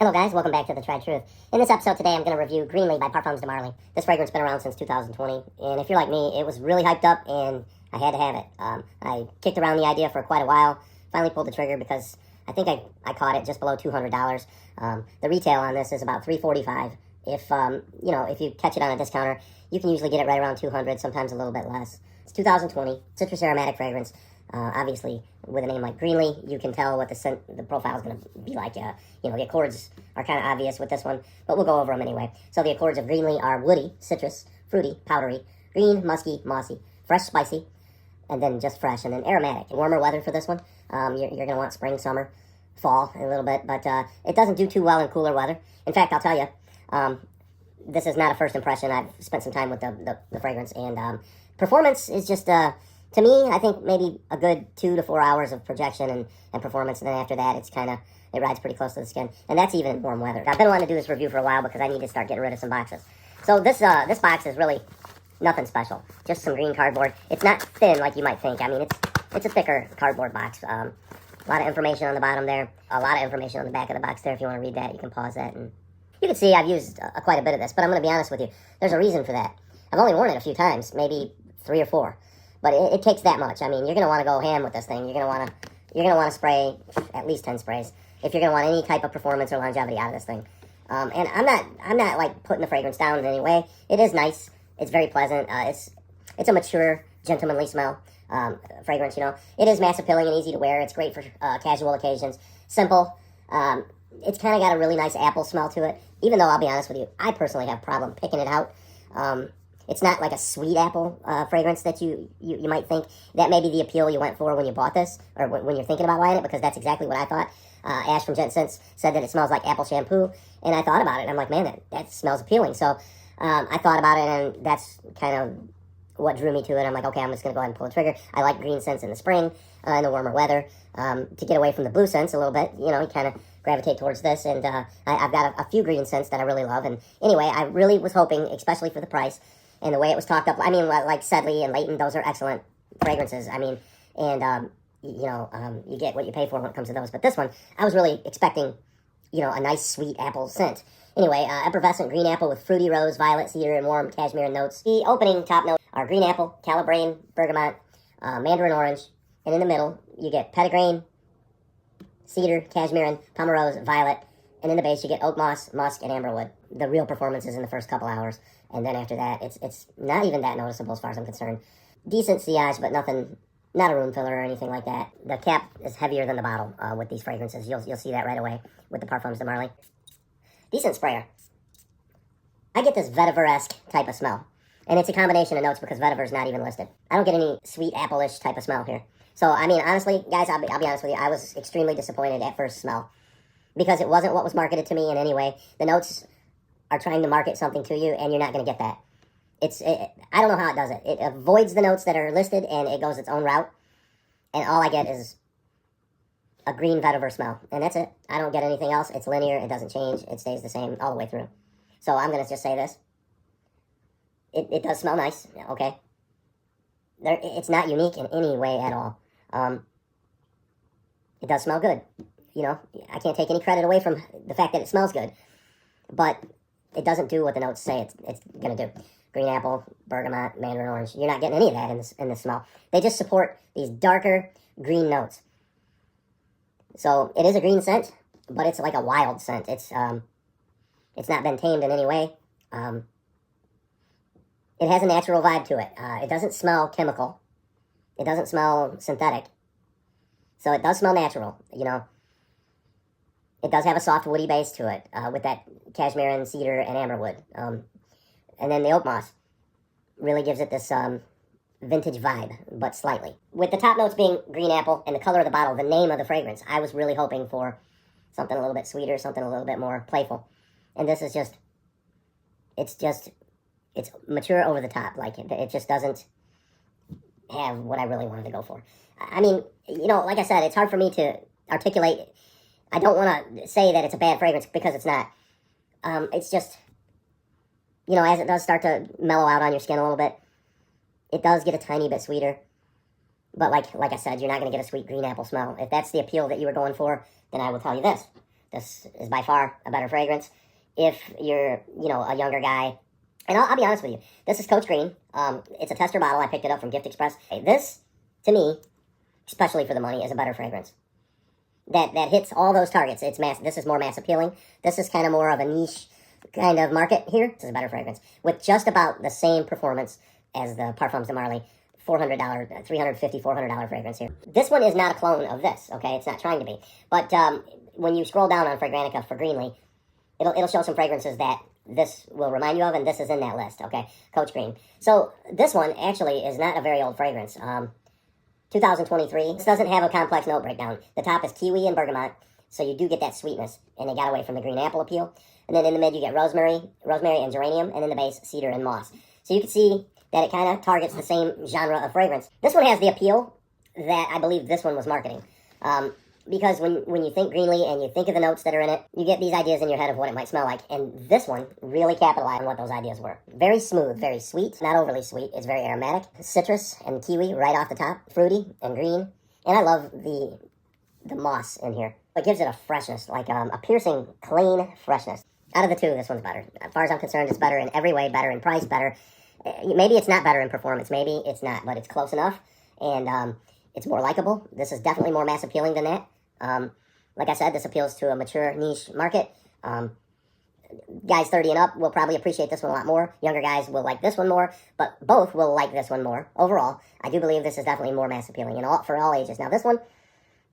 Hello guys, welcome back to The Tried Truth. In this episode today, I'm going to review Greenley by Parfums de Marly. This fragrance has been around since 2020, and if you're like me, it was really hyped up, and I had to have it. I kicked around the idea for quite a while, finally pulled the trigger because I think I caught it just below $200. The retail on this is about $345. If you catch it on a discounter, you can usually get it right around $200, sometimes a little bit less. It's 2020, citrus aromatic fragrance. Obviously, with a name like Greenley, you can tell what the profile is going to be like. The accords are kind of obvious with this one, but we'll go over them anyway. So the accords of Greenley are woody, citrus, fruity, powdery, green, musky, mossy, fresh, spicy, and then just fresh, and then aromatic. Warmer weather for this one. You're going to want spring, summer, fall a little bit, but it doesn't do too well in cooler weather. In fact, I'll tell you, this is not a first impression. I've spent some time with the fragrance, and performance is just... to me, I think maybe a good 2 to 4 hours of projection and performance, and then after that, it rides pretty close to the skin, and that's even in warm weather. I've been wanting to do this review for a while because I need to start getting rid of some boxes. So this box is really nothing special, just some green cardboard. It's not thin like you might think. I mean, it's a thicker cardboard box. A lot of information on the bottom there, a lot of information on the back of the box there. If you want to read that, you can pause that, and you can see I've used quite a bit of this, but I'm going to be honest with you. There's a reason for that. I've only worn it a few times, maybe 3 or 4. But it takes that much. I mean, you're going to want to go ham with this thing. You're going to want to spray at least 10 sprays if you're going to want any type of performance or longevity out of this thing. And I'm not like putting the fragrance down in any way. It is nice. It's very pleasant. It's a mature, gentlemanly smell fragrance. It is mass appealing and easy to wear. It's great for casual occasions. Simple. It's kind of got a really nice apple smell to it. Even though I'll be honest with you, I personally have a problem picking it out. It's not like a sweet apple fragrance that you might think. That may be the appeal you went for when you bought this, or when you're thinking about buying it, because that's exactly what I thought. Ash from Gent Scents said that it smells like apple shampoo, and I thought about it, and I'm like, man, that smells appealing. So I thought about it, and that's kind of what drew me to it. I'm like, okay, I'm just going to go ahead and pull the trigger. I like green scents in the spring, in the warmer weather, to get away from the blue scents a little bit. You kind of gravitate towards this, and I've got a few green scents that I really love. And anyway, I really was hoping, especially for the price, and the way it was talked up, I mean, like Sedley and Layton, those are excellent fragrances. I mean, and, you get what you pay for when it comes to those. But this one, I was really expecting, a nice sweet apple scent. Anyway, effervescent green apple with fruity rose, violet, cedar, and warm cashmere notes. The opening top notes are green apple, calabrain, bergamot, mandarin orange, and in the middle, you get petitgrain, cedar, cashmere, pomerose, violet, and in the base, you get oak moss, musk, and amberwood. The real performance is in the first couple hours. And then after that, it's not even that noticeable as far as I'm concerned. Decent sillage, but nothing, not a room filler or anything like that. The cap is heavier than the bottle with these fragrances. You'll see that right away with the Parfums de Marly. Decent sprayer. I get this vetiver-esque type of smell. And it's a combination of notes because vetiver is not even listed. I don't get any sweet apple-ish type of smell here. So, I mean, honestly, guys, I'll be honest with you. I was extremely disappointed at first smell because it wasn't what was marketed to me in any way. The notes are trying to market something to you, and you're not going to get that. I don't know how it does it. It avoids the notes that are listed, and it goes its own route. And all I get is a green vetiver smell, and that's it. I don't get anything else. It's linear. It doesn't change. It stays the same all the way through. So I'm going to just say this. It does smell nice, okay? It's not unique in any way at all. It does smell good. I can't take any credit away from the fact that it smells good. But it doesn't do what the notes say it's going to do. Green apple, bergamot, mandarin orange. You're not getting any of that in this smell. They just support these darker green notes. So it is a green scent, but it's like a wild scent. It's not been tamed in any way. It has a natural vibe to it. It doesn't smell chemical. It doesn't smell synthetic. So it does smell natural, It does have a soft woody base to it, with that cashmere and cedar and amberwood. And then the oak moss really gives it this vintage vibe, but slightly. With the top notes being green apple and the color of the bottle, the name of the fragrance, I was really hoping for something a little bit sweeter, something a little bit more playful. And this is it's mature over the top. Like, it just doesn't have what I really wanted to go for. I mean, like I said, it's hard for me to articulate. I don't want to say that it's a bad fragrance because it's not. It's just, as it does start to mellow out on your skin a little bit, it does get a tiny bit sweeter. But like I said, you're not going to get a sweet green apple smell. If that's the appeal that you were going for, then I will tell you this. This is by far a better fragrance. If you're, a younger guy, and I'll be honest with you, this is Coach Green. It's a tester bottle. I picked it up from Gift Express. This, to me, especially for the money, is a better fragrance. That hits all those targets. This is more mass appealing. This is kind of more of a niche kind of market here. This is a better fragrance with just about the same performance as the Parfums de Marly $400, $350, $400 fragrance here. This one is not a clone of this, okay? It's not trying to be. But when you scroll down on Fragrantica for Greenley, it'll show some fragrances that this will remind you of, and this is in that list, okay? Coach Green. So this one actually is not a very old fragrance. 2023. This doesn't have a complex note breakdown. The top is kiwi and bergamot, so you do get that sweetness, and they got away from the green apple appeal. And then in the mid, you get rosemary and geranium, and in the base, cedar and moss. So you can see that it kind of targets the same genre of fragrance. This one has the appeal that I believe this one was marketing. Because when you think Greenley and you think of the notes that are in it, you get these ideas in your head of what it might smell like. And this one really capitalized on what those ideas were. Very smooth, very sweet, not overly sweet. It's very aromatic. Citrus and kiwi right off the top. Fruity and green. And I love the moss in here. It gives it a freshness, like a piercing, clean freshness. Out of the two, this one's better. As far as I'm concerned, it's better in every way, better in price, better. Maybe it's not better in performance. Maybe it's not, but it's close enough. And it's more likable. This is definitely more mass appealing than that. Like I said, this appeals to a mature niche market. Guys 30 and up will probably appreciate this one a lot more. Younger guys will like this one more, but both will like this one more. Overall, I do believe this is definitely more mass appealing for all ages. Now, this one,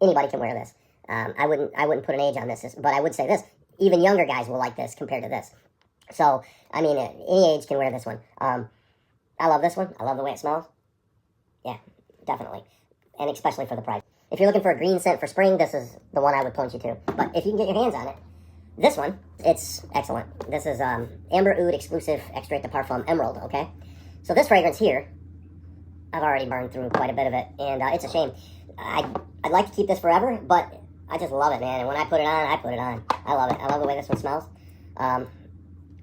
anybody can wear this. I wouldn't put an age on this, but I would say this: even younger guys will like this compared to this. So, I mean, any age can wear this one. I love this one. I love the way it smells. Yeah, definitely, and especially for the price. If you're looking for a green scent for spring, this is the one I would point you to. But if you can get your hands on it, this one, it's excellent. This is Amber Oud exclusive extrait de parfum Emerald, okay? So this fragrance here, I've already burned through quite a bit of it, and it's a shame. I'd like to keep this forever, but I just love it, man. And when I put it on, I put it on. I love it. I love the way this one smells.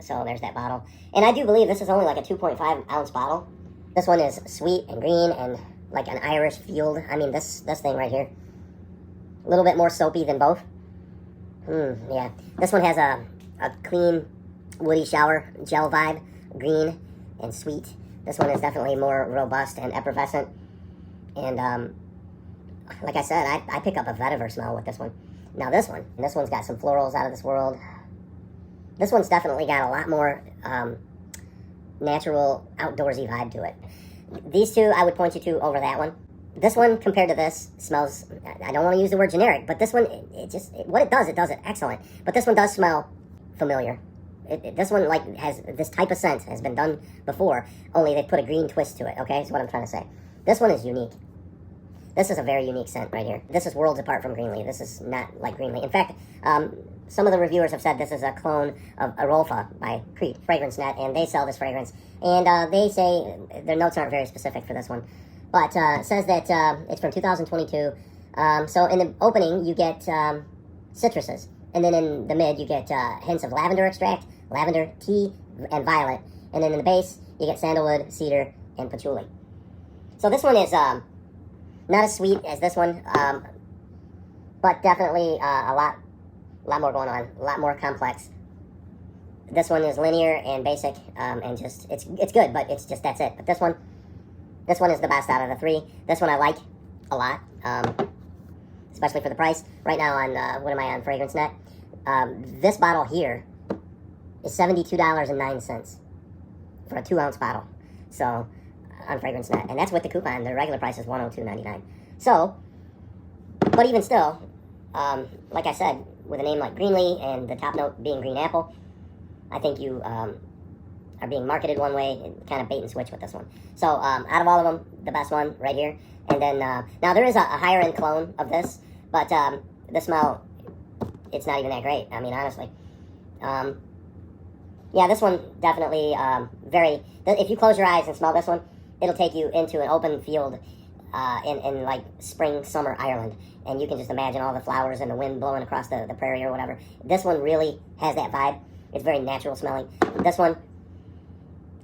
So there's that bottle. And I do believe this is only like a 2.5 ounce bottle. This one is sweet and green and like an Irish field. I mean, this thing right here. A little bit more soapy than both. Yeah. This one has a clean, woody shower gel vibe. Green and sweet. This one is definitely more robust and effervescent. And, like I said, I pick up a vetiver smell with this one. Now this one's got some florals out of this world. This one's definitely got a lot more natural, outdoorsy vibe to it. These two, I would point you to over that one. This one, compared to this, smells, I don't want to use the word generic, but this one, what it does it excellent. But this one does smell familiar. This one, like, has this type of scent has been done before, only they put a green twist to it, okay? That's what I'm trying to say. This one is unique. This is a very unique scent right here. This is worlds apart from Greenley. This is not like Greenley. In fact, some of the reviewers have said this is a clone of Arolfa by Crete Fragrance Net, and they sell this fragrance. And they say their notes aren't very specific for this one, but it says that it's from 2022. So in the opening, you get citruses, and then in the mid, you get hints of lavender extract, lavender, tea, and violet. And then in the base, you get sandalwood, cedar, and patchouli. So this one is not as sweet as this one, but definitely a lot more going on, a lot more complex. This one is linear and basic, and just it's good, but it's just that's it. But this one is the best out of the three. This one I like a lot, especially for the price. Right now on what am I on Fragrance Net? This bottle here is $72.09 for a 2 ounce bottle. So on Fragrance Net, and that's with the coupon. The regular price is $102.99. So, but even still, like I said, with a name like Greenley and the top note being green apple, I think you are being marketed one way and kind of bait and switch with this one. So out of all of them, the best one right here. And then now there is a higher end clone of this, but the smell, it's not even that great. I mean, honestly. Yeah, this one definitely very. If you close your eyes and smell this one, it'll take you into an open field in like spring, summer Ireland. And you can just imagine all the flowers and the wind blowing across the prairie or whatever. This one really has that vibe. It's very natural smelling. This one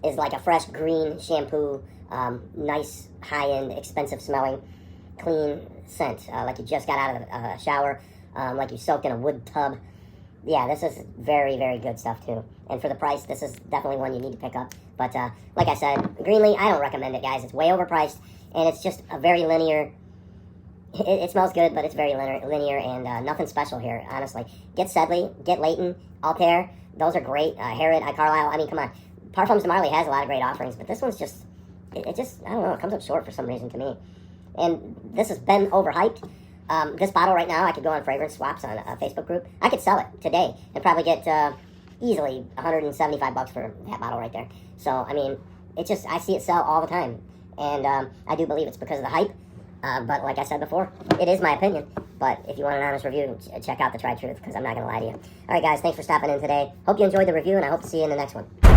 is like a fresh green shampoo, nice, high-end, expensive smelling, clean scent. Like you just got out of a shower, like you soaked in a wood tub. yeah, this is very, very good stuff too. And for the price, this is definitely one you need to pick up. But like I said, Greenley, I don't recommend it, guys. It's way overpriced, and it's just a very linear. It smells good, but it's very linear and nothing special here, honestly. Get Sedley, get Leighton, Altair. Those are great. Harrod, Carlisle. I mean, come on. Parfums de Marly has a lot of great offerings, but this one's just, it just, I don't know, it comes up short for some reason to me. And this has been overhyped. This bottle right now, I could go on fragrance swaps on a Facebook group. I could sell it today and probably get easily $175 for that bottle right there. So, I mean, it's just, I see it sell all the time. And I do believe it's because of the hype. But like I said before, it is my opinion. But if you want an honest review, check out the Tried Truth, because I'm not going to lie to you. All right, guys, thanks for stopping in today. Hope you enjoyed the review, and I hope to see you in the next one.